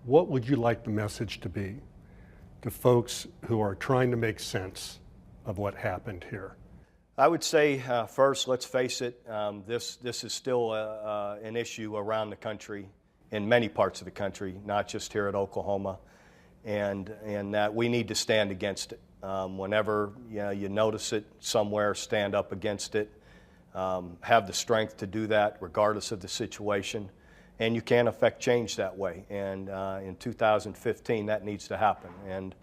what would you like the message to be to folks who are trying to make sense of what happened here? I would say, first, let's face it, this is still an issue around the country, in many parts of the country, not just here at Oklahoma, and that we need to stand against it. Whenever you notice it somewhere, stand up against it. Have the strength to do that regardless of the situation, and you can affect change that way. And in 2015, that needs to happen. And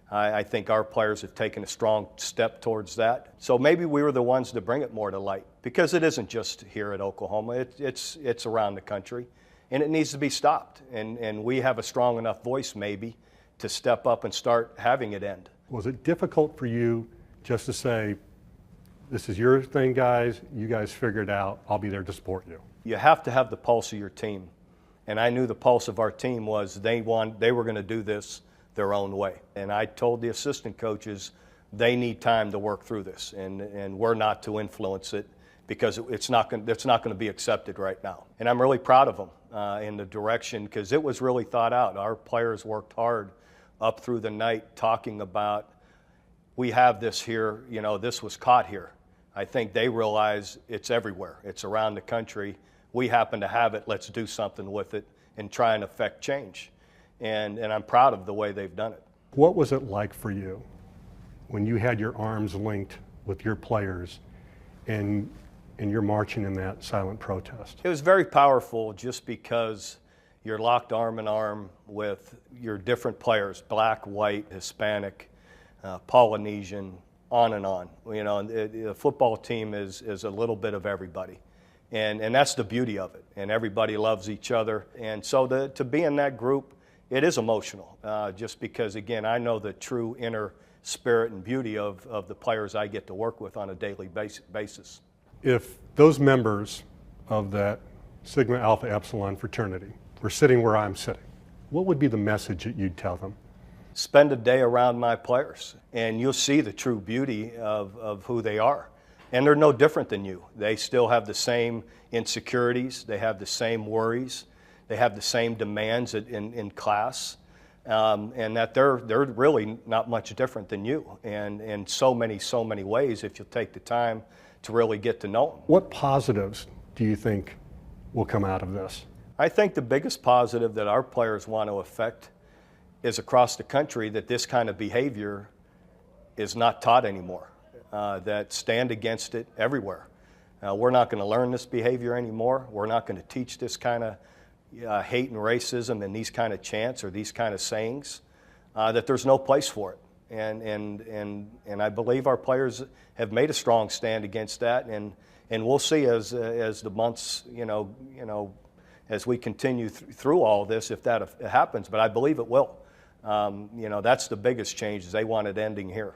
I think our players have taken a strong step towards that. So maybe we were the ones to bring it more to light, because it isn't just here at Oklahoma. It's around the country, and it needs to be stopped. And we have a strong enough voice maybe to step up and start having it end. Was it difficult for you just to say, this is your thing, guys, you guys figure it out, I'll be there to support you? You have to have the pulse of your team. And I knew the pulse of our team was they were going to do this their own way. And I told the assistant coaches they need time to work through this, and we're not to influence it, because it's not going to be accepted right now. And I'm really proud of them in the direction, because it was really thought out. Our players worked hard up through the night talking about, we have this here, this was caught here. I think they realize it's everywhere. It's around the country. We happen to have it. Let's do something with it and try and affect change. And I'm proud of the way they've done it. What was it like for you when you had your arms linked with your players and you're marching in that silent protest? It was very powerful, just because you're locked arm in arm with your different players, black, white, Hispanic, Polynesian, on and on. The football team is a little bit of everybody. And that's the beauty of it. And everybody loves each other. And so to be in that group, it is emotional, just because, again, I know the true inner spirit and beauty of the players I get to work with on a daily basis. If those members of that Sigma Alpha Epsilon fraternity were sitting where I'm sitting, what would be the message that you'd tell them? Spend a day around my players, and you'll see the true beauty of who they are. And they're no different than you. They still have the same insecurities. They have the same worries. They have the same demands in class, and that they're really not much different than you, and in so many ways, if you'll take the time to really get to know them. What positives do you think will come out of this? I think the biggest positive that our players want to affect is across the country, that this kind of behavior is not taught anymore, that stand against it everywhere. We're not going to learn this behavior anymore. We're not going to teach this kind of hate and racism and these kind of chants or these kind of sayings, that there's no place for it. And I believe our players have made a strong stand against that, and we'll see as the months, as we continue through all this, if that happens, but I believe it will. That's the biggest change, is they want it ending here.